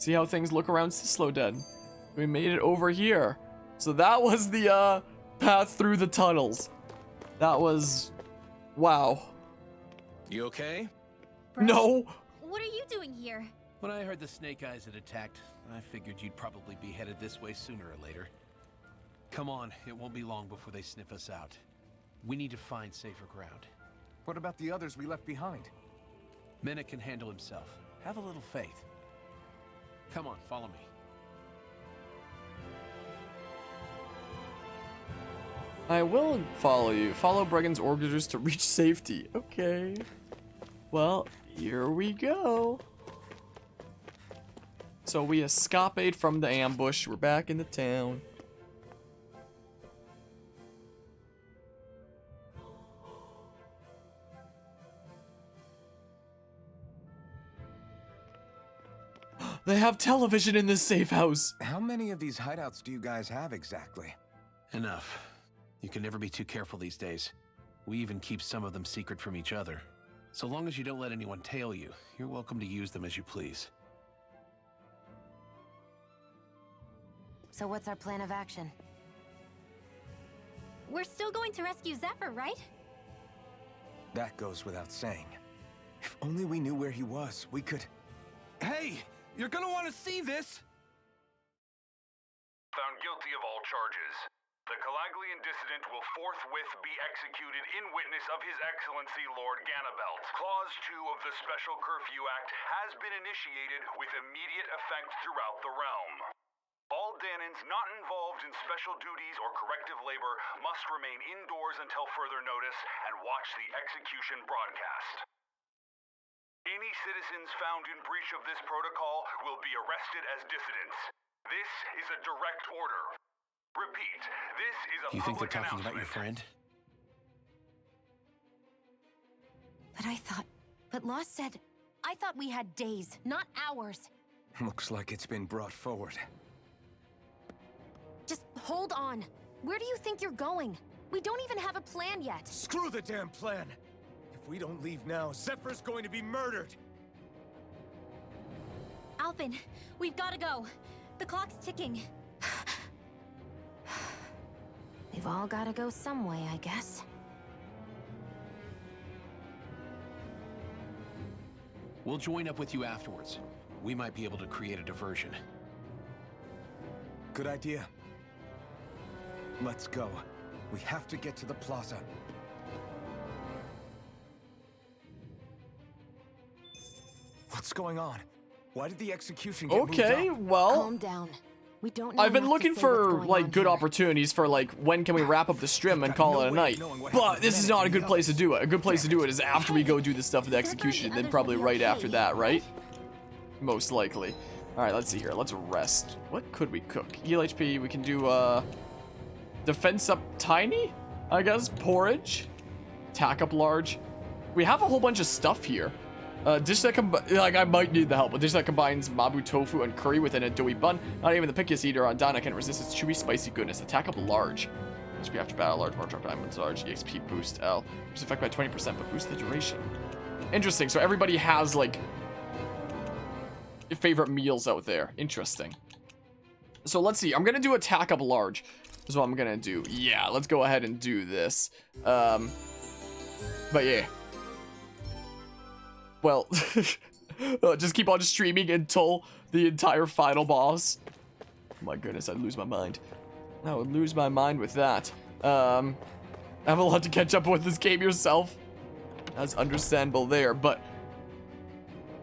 See how things look around Sislowden. We made it over here. So that was the path through the tunnels. That was... wow. You okay? Brett, No! what are you doing here? When I heard the snake eyes had attacked, I figured you'd probably be headed this way sooner or later. Come on, it won't be long before they sniff us out. We need to find safer ground. What about the others we left behind? Minna can handle himself. Have a little faith. Come on, follow me. I will follow you. Follow Bregan's orders to reach safety. Okay. Well, here we go. So we escaped from the ambush. We're back in the town. They have television in this safe house. How many of these hideouts do you guys have exactly? Enough. You can never be too careful these days. We even keep some of them secret from each other. So long as you don't let anyone tail you, you're welcome to use them as you please. So what's our plan of action? We're still going to rescue Zephyr, right? That goes without saying. If only we knew where he was, we could... Hey! You're gonna want to see this! Found guilty of all charges. The Calaglian dissident will forthwith be executed in witness of His Excellency Lord Ganabelt. Clause 2 of the Special Curfew Act has been initiated with immediate effect throughout the realm. All Danans not involved in special duties or corrective labor must remain indoors until further notice and watch the execution broadcast. Any citizens found in breach of this protocol will be arrested as dissidents. This is a direct order. Repeat, this is a You think they're public talking about your announcement. friend? But I thought... But Law said... I thought we had days, not hours. Looks like it's been brought forward. Just hold on. Where do you think you're going? We don't even have a plan yet. Screw the damn plan! If we don't leave now, Zephyr's going to be murdered! Alphen, we've got to go. The clock's ticking. We've all got to go some way, I guess. We'll join up with you afterwards. We might be able to create a diversion. Good idea. Let's go. We have to get to the plaza. What's going on? Why did the execution get moved Okay, up? well... Calm down. We don't know I've been enough to looking say for, what's going like, on good here. opportunities for, like, when can we wrap up the stream and call it a night. But this is not a good place to do it. A good place to do it is after we go do the stuff with the execution, and then probably right after that, right? Most likely. Alright, let's see here. Let's rest. What could we cook? Heal HP. We can do, defense up tiny? I guess. Porridge. Attack up large. We have a whole bunch of stuff here. Dish that like, I might need the help. A dish that combines mabu tofu and curry with an adobe bun. Not even the pickiest eater on Dana can resist its chewy, spicy goodness. Attack up large. HP after battle, large, more drop diamonds, large, EXP boost, L. Reduce effect by 20%, but boost the duration. Interesting. So everybody has, like, favorite meals out there. Interesting. So let's see. I'm gonna do attack up large. Is what I'm gonna do. Yeah, let's go ahead and do this. But yeah. Well, just keep on streaming until the entire final boss. Oh my goodness, I'd lose my mind. I would lose my mind with that. I have a lot to catch up with this game yourself. That's understandable there, but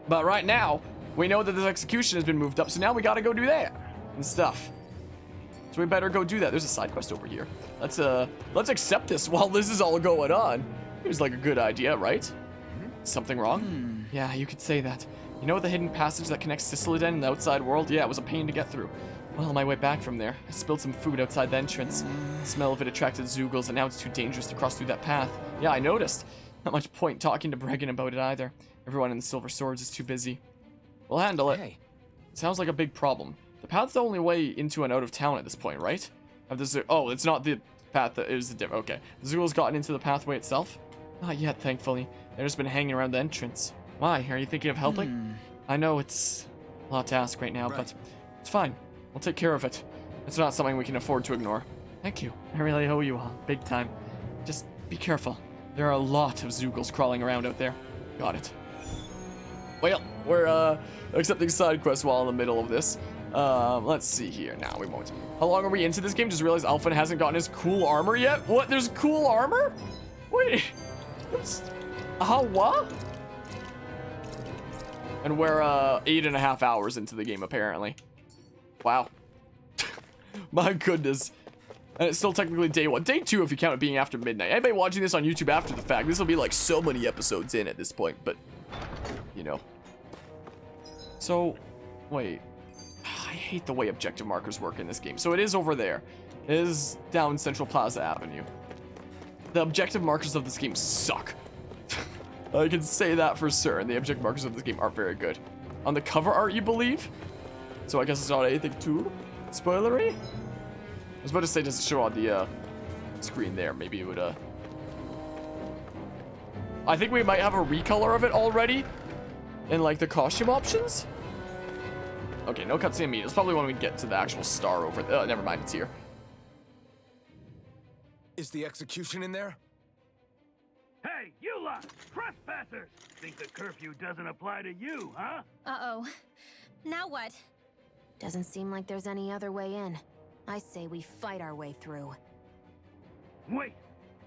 right now, we know that this execution has been moved up, so now we gotta go do that and stuff. So we better go do that. There's a side quest over here. Let's accept this while this is all going on. Seems like a good idea, right? Something wrong? Yeah, you could say that. You know the hidden passage that connects Sislowden and the outside world? Yeah, it was a pain to get through. Well, on my way back from there, I spilled some food outside the entrance. The smell of it attracted Zoogles, and now it's too dangerous to cross through that path. Yeah, I noticed. Not much point talking to Bregan about it either. Everyone in the Silver Swords is too busy. We'll handle it. Hey. It sounds like a big problem. The path's the only way into and out of town at this point, right? Oh, it's not the path that is the different. Okay. The Zoogles gotten into the pathway itself? Not yet, thankfully. They've just been hanging around the entrance. Why? Are you thinking of helping? I know it's a lot to ask right now, Right. but it's fine. We'll take care of it. It's not something we can afford to ignore. Thank you. I really owe you all, big time. Just be careful. There are a lot of Zoogles crawling around out there. Got it. Well, we're accepting side quests while in the middle of this. Let's see here. Now we won't. How long are we into this game? Just realized Alpha hasn't gotten his cool armor yet. What? There's cool armor? Wait. What? And we're 8.5 hours into the game apparently. Wow. My goodness. And it's still technically day 1. Day 2 if you count it being after midnight. Anybody watching this on YouTube after the fact, this will be like so many episodes in at this point, but you know. So, wait. I hate the way objective markers work in this game. So it is over there. It is down Central Plaza Avenue. The objective markers of this game suck. I can say that for certain. The objective markers of this game aren't very good. On the cover art, you believe? So I guess it's not anything too spoilery? I was about to say, does it show on the screen there? Maybe it would, I think we might have a recolor of it already in, like, the costume options. Okay, no cutscene immediately. It's probably when we get to the actual star over there. Never mind, it's here. Is the execution in there? Hey, you lot! Trespassers! Think the curfew doesn't apply to you, huh? Uh-oh. Now what? Doesn't seem like there's any other way in. I say we fight our way through. Wait!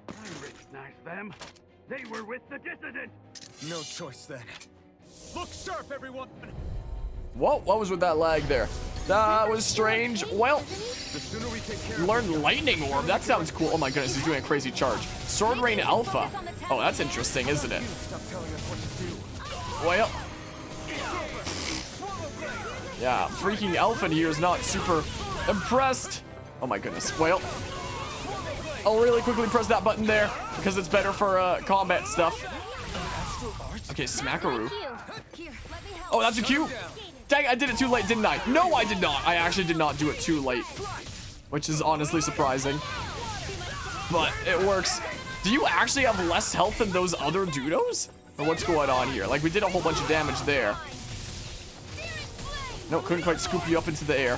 I recognize them. They were with the dissident! No choice then. Look sharp, everyone! Whoa, what was with that lag there? That was strange. Well, The sooner we take care of learn Lightning Orb. That sounds cool. Oh my goodness, he's doing a crazy charge. Sword Rain Alpha. Oh, that's interesting, isn't it? Stop telling us what to do. Well. Yeah, freaking Alpha here is not super impressed. Oh my goodness. Well, I'll really quickly press that button there because it's better for combat stuff. Okay, Smackaroo. Here, let me help. Oh, that's a Q. Dang, I did it too late, didn't I? No, I did not. I actually did not do it too late, which is honestly surprising. But it works. Do you actually have less health than those other Dudos? Or what's going on here? Like, we did a whole bunch of damage there. No, couldn't quite scoop you up into the air.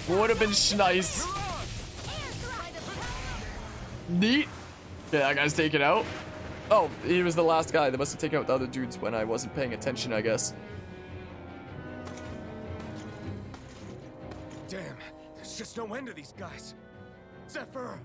Would have been nice. Neat. Okay, that guy's taken out. Oh, he was the last guy. They must have taken out the other dudes when I wasn't paying attention, I guess. Damn, there's just no end to these guys. Zephyr!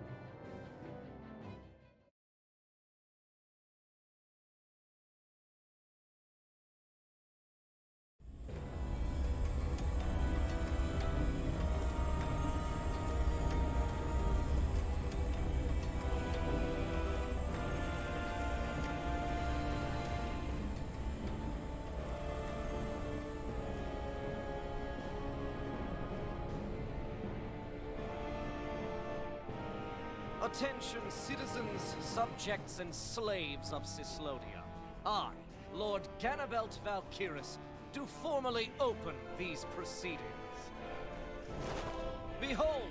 Attention, citizens, subjects, and slaves of Cyslodia. I, Lord Ganabelt Valkyris, do formally open these proceedings. Behold!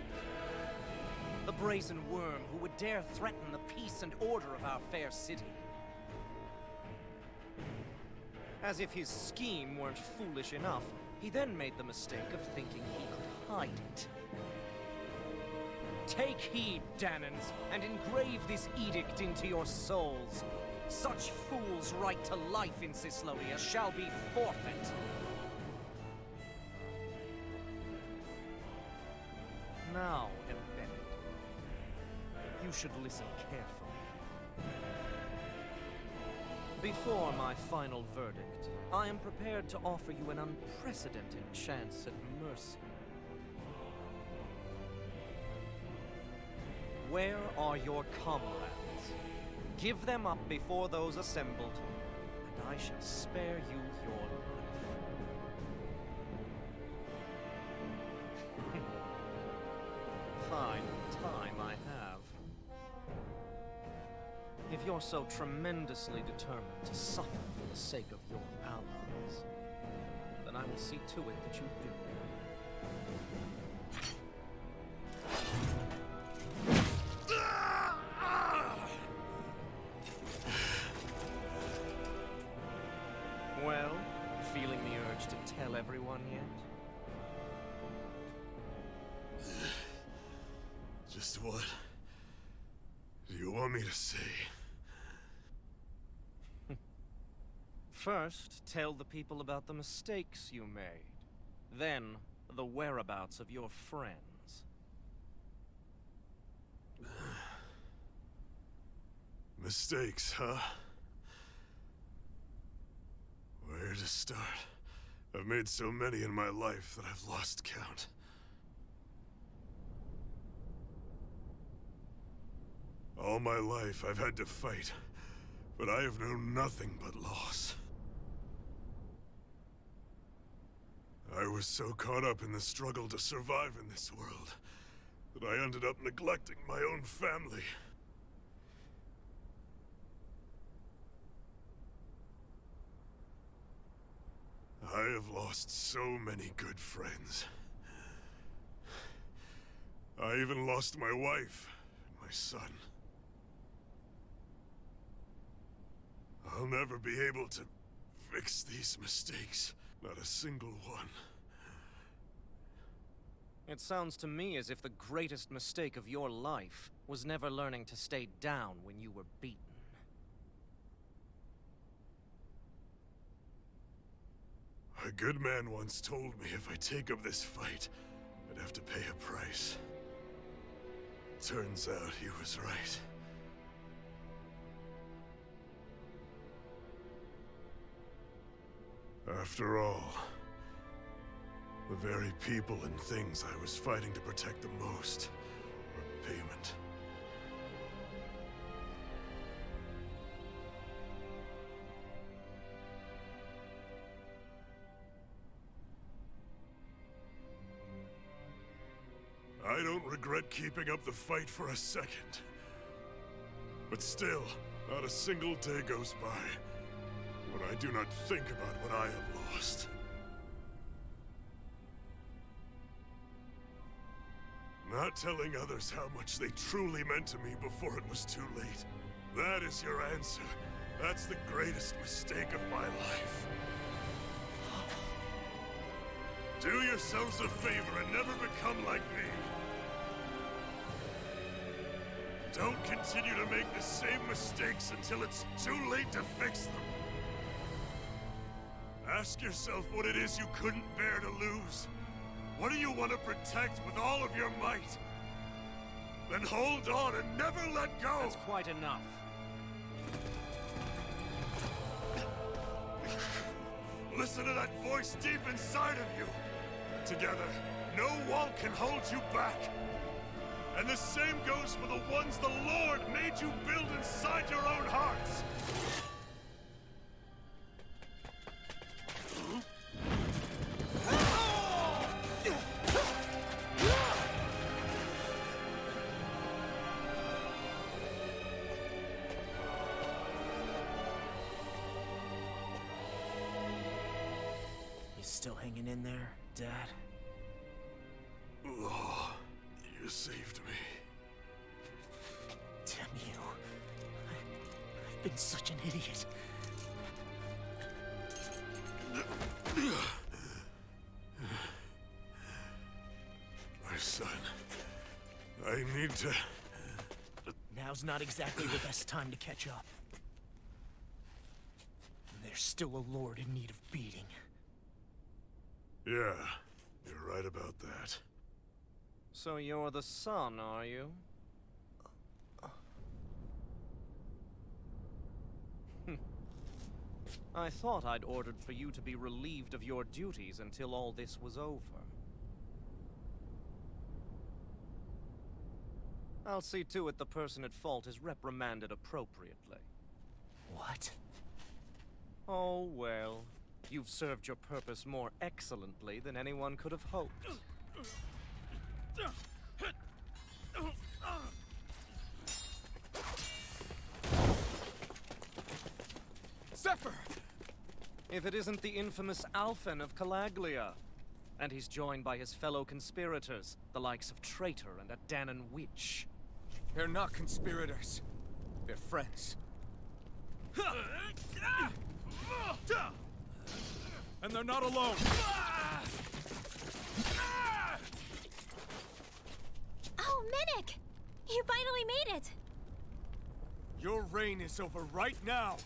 The brazen worm who would dare threaten the peace and order of our fair city. As if his scheme weren't foolish enough, he then made the mistake of thinking he could hide it. Take heed, Danans, and engrave this edict into your souls. Such fools' right to life in Cyslodia shall be forfeit. Now, embedded, you should listen carefully. Before my final verdict, I am prepared to offer you an unprecedented chance at mercy. Where are your comrades? Give them up before those assembled, and I shall spare you your life. Fine time I have. If you're so tremendously determined to suffer for the sake of your allies, then I will see to it that you do. Well, feeling the urge to tell everyone yet? Just what do you want me to say? First, tell the people about the mistakes you made. Then, the whereabouts of your friends. Mistakes, huh? Where to start? I've made so many in my life that I've lost count. All my life I've had to fight, but I have known nothing but loss. I was so caught up in the struggle to survive in this world that I ended up neglecting my own family. I have lost so many good friends. I even lost my wife and my son. I'll never be able to fix these mistakes. Not a single one. It sounds to me as if the greatest mistake of your life was never learning to stay down when you were beaten. A good man once told me if I take up this fight, I'd have to pay a price. Turns out he was right. After all, the very people and things I was fighting to protect the most were payment. I don't regret keeping up the fight for a second. But still, not a single day goes by when I do not think about what I have lost. Not telling others how much they truly meant to me before it was too late. That is your answer. That's the greatest mistake of my life. Do yourselves a favor and never become like me. Don't continue to make the same mistakes until it's too late to fix them. Ask yourself what it is you couldn't bear to lose. What do you want to protect with all of your might? Then hold on and never let go! That's quite enough. Listen to that voice deep inside of you. Together, no wall can hold you back. And the same goes for the ones the Lord made you build inside your own hearts. You still hanging in there, Dad? Oh, you saved me. Damn you. I've been such an idiot. My son, I need to... Now's not exactly the best time to catch up. There's still a lord in need of beating. Yeah, you're right about that. So you're the son, are you? I thought I'd ordered for you to be relieved of your duties until all this was over. I'll see to it the person at fault is reprimanded appropriately. What? Oh, well. You've served your purpose more excellently than anyone could have hoped. Zephyr! If it isn't the infamous Alphen of Calaglia. And he's joined by his fellow conspirators, the likes of Traitor and a Danon Witch. They're not conspirators. They're friends. And them they're not alone. Oh, Minnick! You finally made it! Your reign is over right now.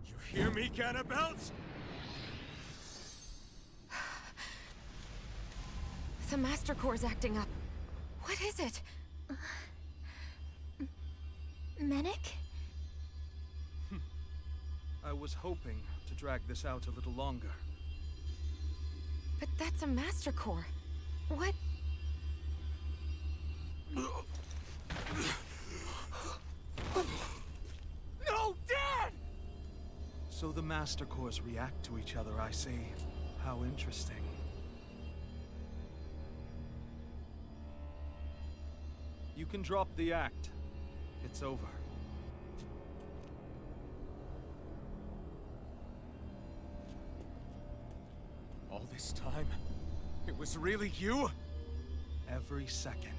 You hear me, Cannibals? The Master Core's acting up. What is it? Minnick? I was hoping to drag this out a little longer. But that's a Master Core. What? No, Dad! So the Master Cores react to each other, I see. How interesting. You can drop the act. It's over. All this time, it was really you? Every second.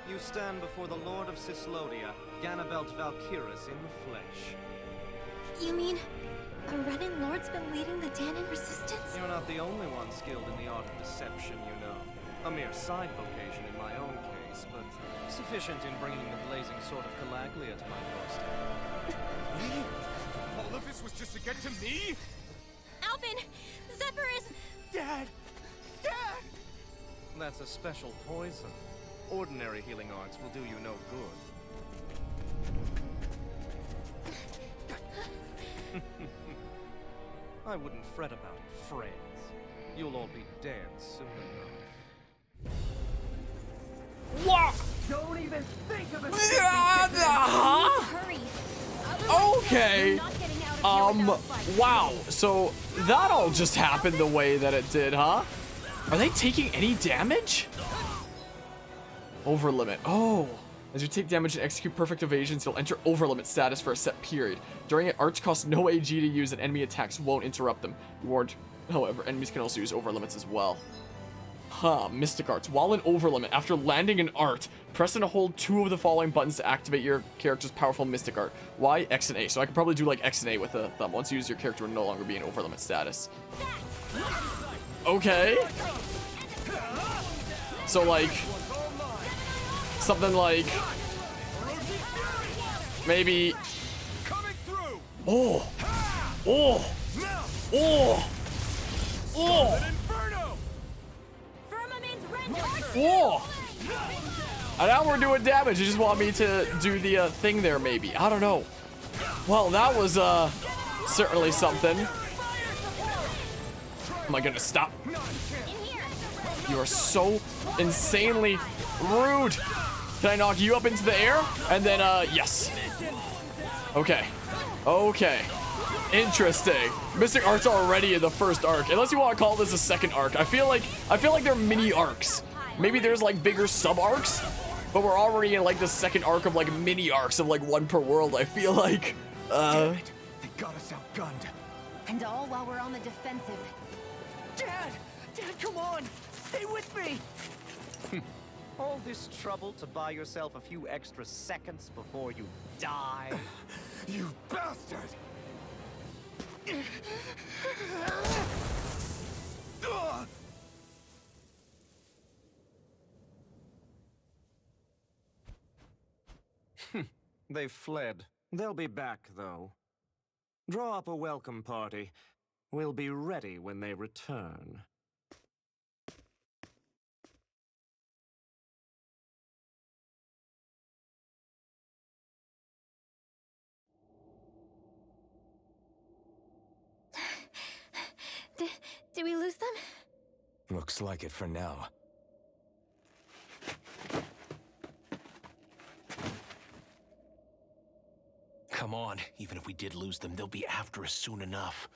You stand before the Lord of Cyslodia, Ganabelt Valkyrus in the flesh. You mean a Renin Lord's been leading the Danon resistance? You're not the only one skilled in the art of deception, you know. A mere side vocation in my own case, but sufficient in bringing the blazing sword of Calaglia to my doorstep. Me? All of this was just to get to me? Alvin! Zephyr is... Dad! Dad! That's a special poison. Ordinary healing arts will do you no good. I wouldn't fret about it, friends. You'll all be dead soon enough. What? Don't even think of it! Hurry! Okay. Wow. So that all just happened the way that it did, huh? Are they taking any damage? Over limit. Oh. As you take damage and execute perfect evasions, you'll enter over limit status for a set period. During it, arts cost no AG to use and enemy attacks won't interrupt them. Reward, however, enemies can also use over limits as well. Huh, Mystic Arts. While in over limit, after landing an art, press and hold 2 of the following buttons to activate your character's powerful Mystic Art. Y, X, and A. So I could probably do like X and A with a thumb. Once you use, your character will no longer be in over limit status. Okay. So like... something like... maybe... Oh! Oh! Oh! Oh! Oh! And now we're doing damage. You just want me to do the thing there, maybe. I don't know. Well, that was certainly something. Am I gonna stop? You are so insanely rude. Can I knock you up into the air? And then, yes. Okay. Okay. Interesting. Mystic Arts are already in the first arc. Unless you want to call this a second arc. I feel like they're mini arcs. Maybe there's like bigger sub arcs, but we're already in like the second arc of like mini arcs of like one per world. I feel like. Damn it. They got us outgunned. And all while we're on the defensive. Dad! Dad, come on! Stay with me! All this trouble to buy yourself a few extra seconds before you die? You bastard! They've fled. They'll be back, though. Draw up a welcome party. We'll be ready when they return. Did we lose them? Looks like it for now. Come on, even if we did lose them, they'll be after us soon enough.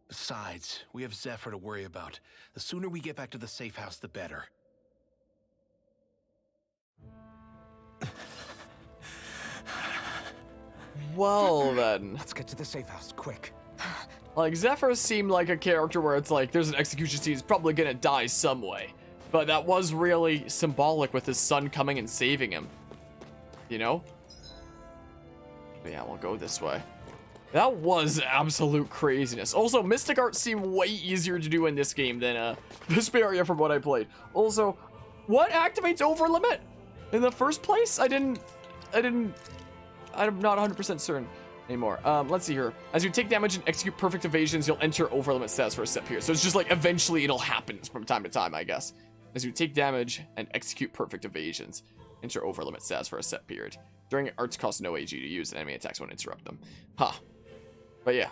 Besides, we have Zephyr to worry about. The sooner we get back to the safe house, the better. Well then. Let's get to the safe house, quick. Like, Zephyr seemed like a character where it's like, there's an execution scene, he's probably gonna die some way. But that was really symbolic with his son coming and saving him. You know? But yeah, we'll go this way. That was absolute craziness. Also, Mystic Art seemed way easier to do in this game than Vesperia from what I played. Also, what activates over limit? In the first place? I'm not 100% certain anymore. Let's see here. As you take damage and execute perfect evasions, you'll enter over limit status for a set period. So it's just like eventually it'll happen from time to time, I guess. As you take damage and execute perfect evasions, enter over limit status for a set period. During it, arts cost no AG to use, and enemy attacks won't interrupt them. Huh. But yeah,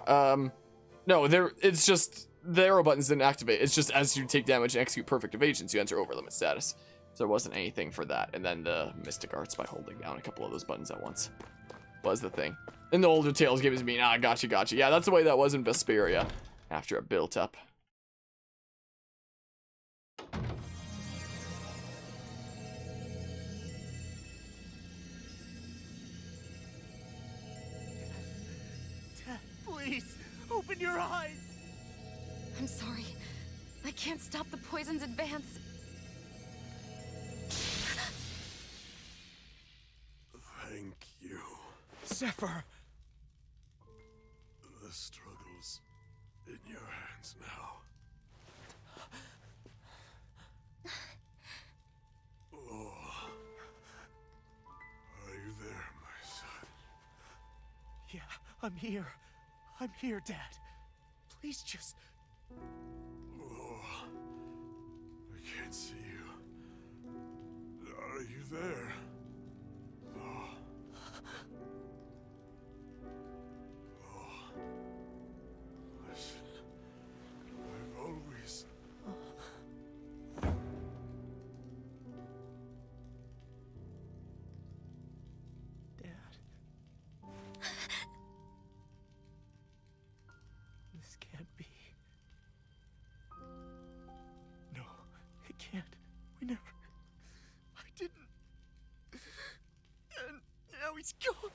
no, it's just the arrow buttons didn't activate. It's just as you take damage and execute perfect evasions, you enter over limit status. So there wasn't anything for that. And then the Mystic Arts by holding down a couple of those buttons at once was the thing. In the older Tales games, me, gotcha. Yeah, that's the way that was in Vesperia after it built up. Please, open your eyes! I'm sorry. I can't stop the poison's advance. Thank you. Zephyr! The struggle's in your hands now. Oh. Are you there, my son? Yeah, I'm here. I'm here, Dad. Please just... Oh. I can't see you. Are you there? Oh. Oh. Listen. I've always... Dad. This can't be. No, it can't. We never... I didn't. And now he's gone.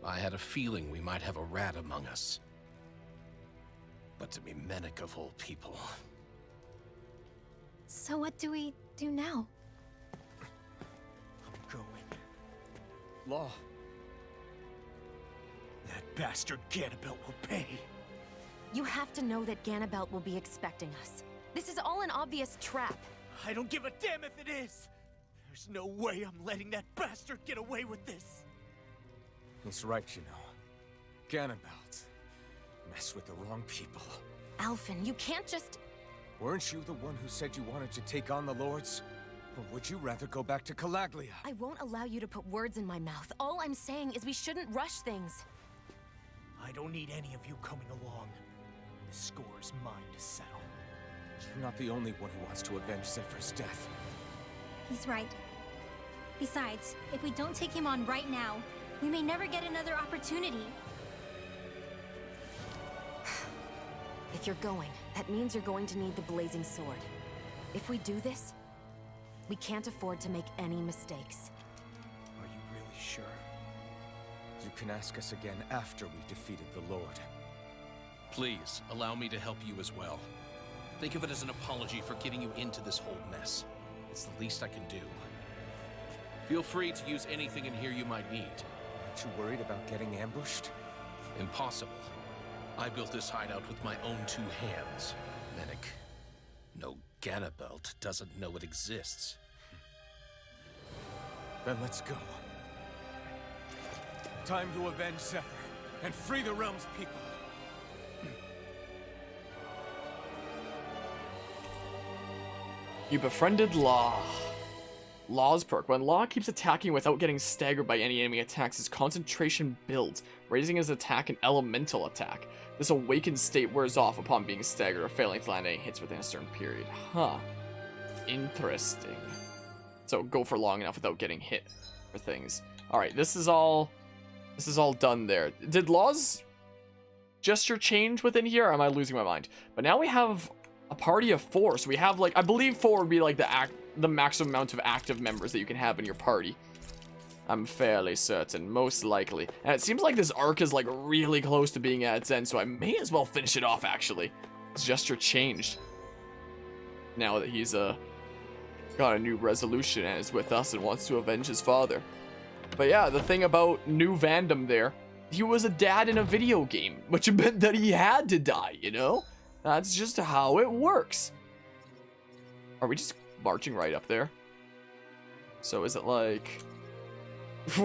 I had a feeling we might have a rat among us. But to be Menek of all people. So what do we do now? I'm going. Law. That bastard Ganabelt will pay. You have to know that Ganabelt will be expecting us. This is all an obvious trap. I don't give a damn if it is! There's no way I'm letting that bastard get away with this! He's right, you know. Ganabelt. Mess with the wrong people. Alphen, you can't just... Weren't you the one who said you wanted to take on the Lords? Or would you rather go back to Calaglia? I won't allow you to put words in my mouth. All I'm saying is we shouldn't rush things. I don't need any of you coming along. The score is mine to settle. You're not the only one who wants to avenge Zephyr's death. He's right. Besides, if we don't take him on right now, we may never get another opportunity. If you're going, that means you're going to need the Blazing Sword. If we do this, we can't afford to make any mistakes. Are you really sure? You can ask us again after we've defeated the Lord. Please, allow me to help you as well. Think of it as an apology for getting you into this whole mess. It's the least I can do. Feel free to use anything in here you might need. Aren't you worried about getting ambushed? Impossible. I built this hideout with my own 2 hands. Menek. No Ganabelt doesn't know it exists. Then let's go. Time to avenge Zephyr and free the realm's people. You befriended Law. Law's perk. When Law keeps attacking without getting staggered by any enemy attacks, his concentration builds, raising his attack and elemental attack. This awakened state wears off upon being staggered or failing to land any hits within a certain period. Huh. Interesting. So go for long enough without getting hit. for things. All right, this is all done there. Did Law's gesture change within here, or am I losing my mind? But now we have a party of 4, so we have, like, I believe 4 would be like the maximum amount of active members that you can have in your party. I'm fairly certain, most likely. And it seems like this arc is, like, really close to being at its end, so I may as well finish it off, actually. His gesture changed. Now that he's, got a new resolution and is with us and wants to avenge his father. But yeah, the thing about New Vandom there, he was a dad in a video game, which meant that he had to die, you know? That's just how it works. Are we just marching right up there? So is it like...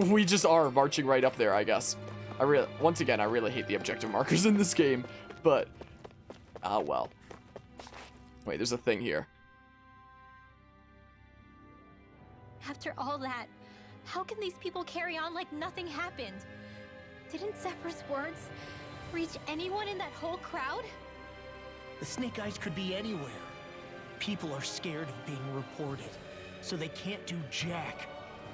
we just are marching right up there, I guess. Once again, I really hate the objective markers in this game, but... ah, well. Wait, there's a thing here. After all that, how can these people carry on like nothing happened? Didn't Zephyr's words reach anyone in that whole crowd? The Snake Eyes could be anywhere. People are scared of being reported, so they can't do jack.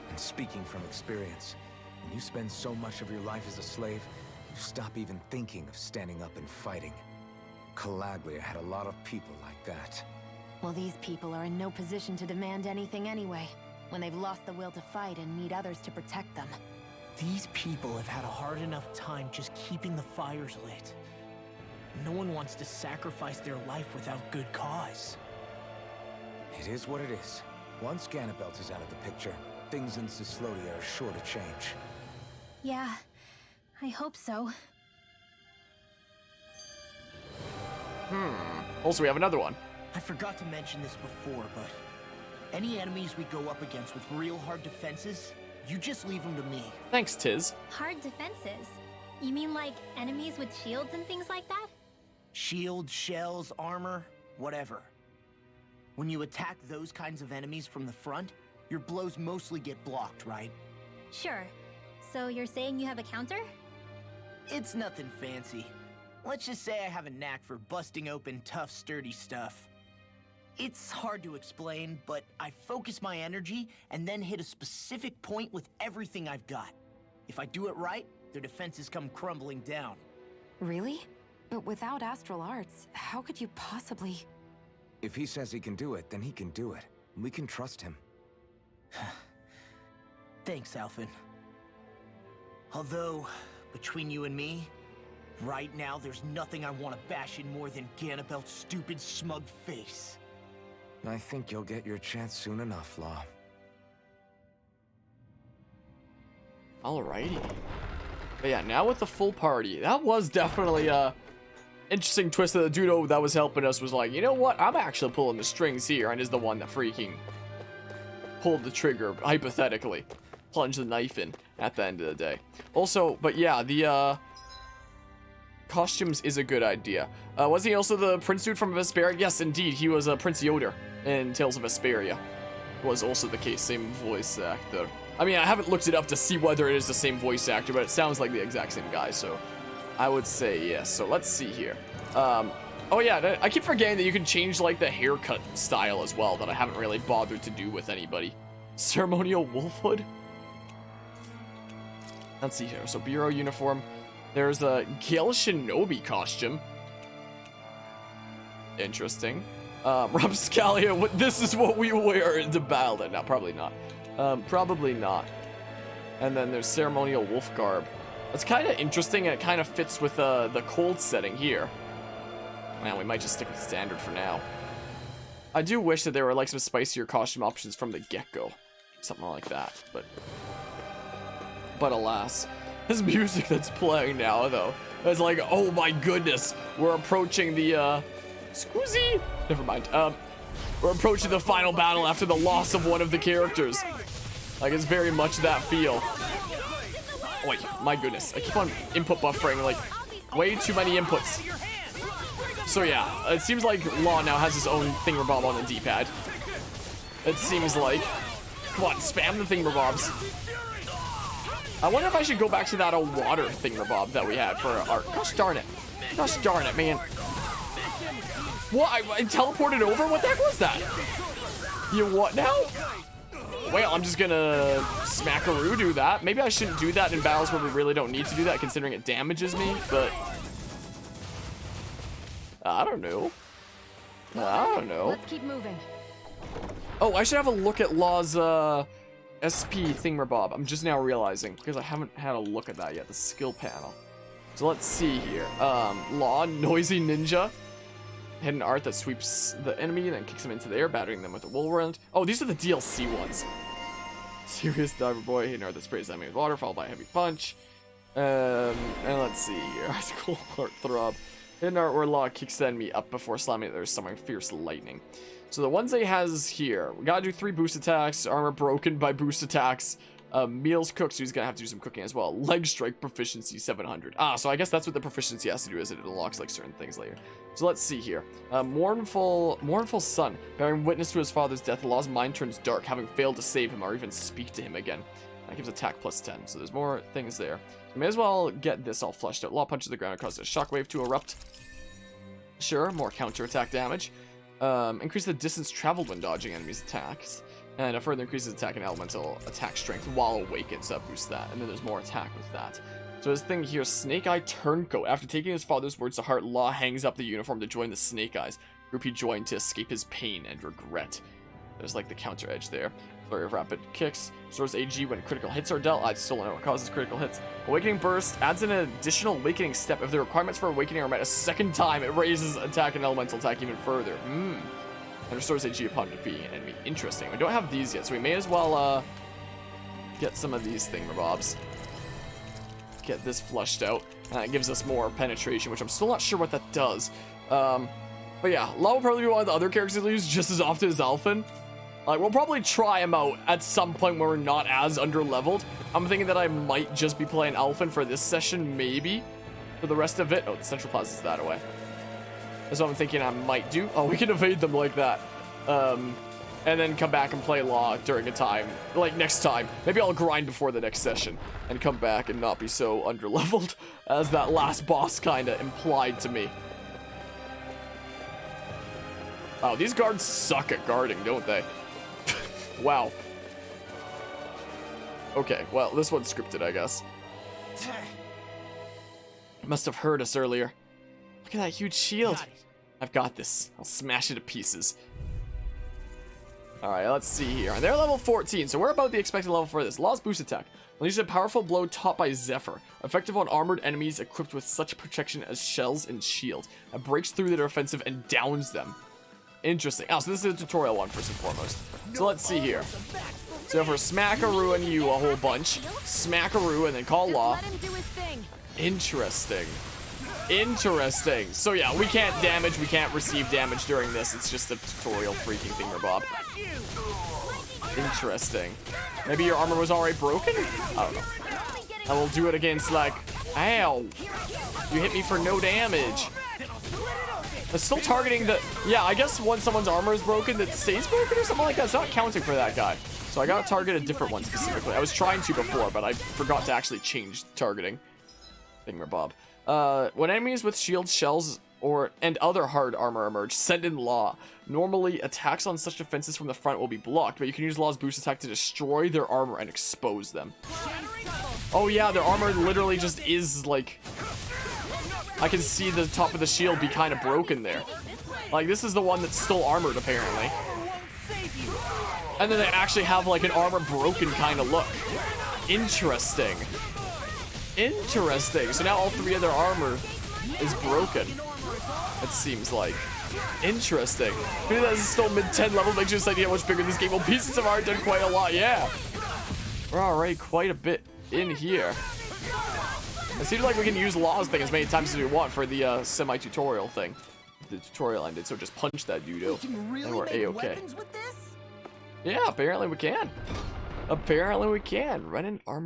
And speaking from experience, when you spend so much of your life as a slave, you stop even thinking of standing up and fighting. Calaglia had a lot of people like that. Well, these people are in no position to demand anything anyway, when they've lost the will to fight and need others to protect them. These people have had a hard enough time just keeping the fires lit. No one wants to sacrifice their life without good cause. It is what it is. Once Ganabelt is out of the picture, things in Cyslodia are sure to change. Yeah, I hope so. Also, we have another one. I forgot to mention this before, but any enemies we go up against with real hard defenses, you just leave them to me. Thanks, Tiz. Hard defenses? You mean like enemies with shields and things like that? Shields, shells, armor, whatever. When you attack those kinds of enemies from the front, your blows mostly get blocked, right? Sure. So you're saying you have a counter? It's nothing fancy. Let's just say I have a knack for busting open tough, sturdy stuff. It's hard to explain, but I focus my energy and then hit a specific point with everything I've got. If I do it right, their defenses come crumbling down. Really? But without astral arts, how could you possibly... If he says he can do it, then he can do it. We can trust him. Thanks, Alphen. Although, between you and me, right now there's nothing I want to bash in more than Ganabelt's stupid, smug face. I think you'll get your chance soon enough, Law. Alrighty. But yeah, now with the full party, that was definitely a interesting twist that the dude that was helping us was like, you know what, I'm actually pulling the strings here, and is the one that freaking pulled the trigger, hypothetically. Plunged the knife in at the end of the day. Also, but yeah, the costumes is a good idea. Was he also the prince dude from Vesperia? Yes, indeed, he was Prince Yoder in Tales of Vesperia. Was also the case, same voice actor. I mean, I haven't looked it up to see whether it is the same voice actor, but it sounds like the exact same guy, so I would say yes. So let's see here. Oh yeah, I keep forgetting that you can change like the haircut style as well, that I haven't really bothered to do with anybody. Ceremonial wolfhood? Let's see here. So bureau uniform. There's a Gale Shinobi costume. Interesting. Rapscalia, this is what we wear into battle. No, probably not. Probably not. And then there's ceremonial wolf garb. It's kind of interesting, and it kind of fits with the cold setting here. Man, we might just stick with standard for now. I do wish that there were like some spicier costume options from the get-go. Something like that, but alas. His music that's playing now, though, it's like, oh my goodness, we're approaching the, Scusi? Never mind. We're approaching the final battle after the loss of one of the characters. Like, it's very much that feel. Oh, wait, my goodness. I keep on input buffering, like, way too many inputs. So yeah, it seems like Law now has his own thingamabob on the D-pad. It seems like. Come on, spam the thingamabobs. I wonder if I should go back to that water thingamabob that we had for our... Gosh darn it. Gosh darn it, man. What? I teleported over? What the heck was that? You what now? Well, I'm just gonna smackaroo do that. Maybe I shouldn't do that in battles where we really don't need to do that, considering it damages me, but... I don't know. I don't know. Let's keep moving. Oh, I should have a look at Law's, SP thingamabob. I'm just now realizing, because I haven't had a look at that yet, the skill panel. So let's see here. Law, Noisy Ninja. Hidden art that sweeps the enemy and then kicks them into the air, battering them with a whirlwind. Oh, these are the DLC ones. Serious Diver Boy, hidden art that sprays enemy with water, followed by a heavy punch. And let's see here. Cool heart throb. Hidden art where Law kicks the enemy up before slamming it. There's summoning fierce lightning. So the ones that he has here, we gotta do 3 boost attacks, armor broken by boost attacks, meals cooked, so he's gonna have to do some cooking as well. Leg strike proficiency 700. So I guess that's what the proficiency has to do, is it unlocks like certain things later. So let's see here. Mournful son, bearing witness to his father's death, Law's mind turns dark, having failed to save him or even speak to him again. That gives attack plus 10, so there's more things there. So may as well get this all flushed out. Law punches the ground and causes a shockwave to erupt. Sure, more counterattack damage. Increase the distance traveled when dodging enemies' attacks. And it further increases attack and elemental attack strength while awakened, so that boosts that. And then there's more attack with that. So his thing here, Snake Eye Turncoat. After taking his father's words to heart, Law hangs up the uniform to join the Snake Eyes, group he joined to escape his pain and regret. There's like the counter edge there. Flurry of rapid kicks. Restores AG when critical hits are dealt. I still don't know what causes critical hits. Awakening Burst adds an additional awakening step. If the requirements for awakening are met a second time, it raises attack and elemental attack even further. And restores AG upon defeating an enemy. Interesting. We don't have these yet, so we may as well get some of these thingamabobs. Get this flushed out. And that gives us more penetration, which I'm still not sure what that does. But yeah, Law will probably be one of the other characters to use just as often as Alphen. Like, we'll probably try him out at some point where we're not as under-leveled. I'm thinking that I might just be playing Alphen for this session, maybe. For the rest of it. Oh, the Central Plaza's that away. That's what I'm thinking I might do. Oh, we can evade them like that. And then come back and play Law during a time. Like, next time. Maybe I'll grind before the next session. And come back and not be so under-leveled. As that last boss kind of implied to me. Oh, these guards suck at guarding, don't they? Wow. Okay, well, this one's scripted, I guess. Must have heard us earlier. Look at that huge shield. I've got this. I'll smash it to pieces. Alright, let's see here. They're level 14, so we're about the expected level for this. Law's boost attack. Unleashes a powerful blow taught by Zephyr. Effective on armored enemies equipped with such protection as shells and shield. It breaks through their offensive and downs them. Interesting. Oh, so this is a tutorial one first and foremost. So let's see here. So if we're smackarooing you a whole bunch, smackaroo and then call Law. Interesting. Interesting. So yeah, we can't damage, we can't receive damage during this. It's just a tutorial freaking thingamabob. Interesting. Maybe your armor was already broken? I don't know. I will do it against like, ow. You hit me for no damage. It's still targeting the... Yeah, I guess once someone's armor is broken, it stays broken or something like that. It's not counting for that guy. So I gotta target a different one specifically. I was trying to before, but I forgot to actually change targeting. Thingamabob. When enemies with shields, shells, and other hard armor emerge, send in Law. Normally, attacks on such defenses from the front will be blocked, but you can use Law's boost attack to destroy their armor and expose them. Oh yeah, their armor literally just is like... I can see the top of the shield be kind of broken there. Like, this is the one that's still armored, apparently. And then they actually have, like, an armor broken kind of look. Interesting. Interesting. So now all 3 of their armor is broken. It seems like. Interesting. Maybe that is still mid-10 level. Makes you just idea how much bigger this game will. Pieces of art done quite a lot. Yeah. We're already quite a bit in here. It seems like we can use Law's thing as many times as we want for the semi-tutorial thing. The tutorial ended, so just punch that dude and we're A-okay. Yeah, apparently we can. Apparently we can. Run an armor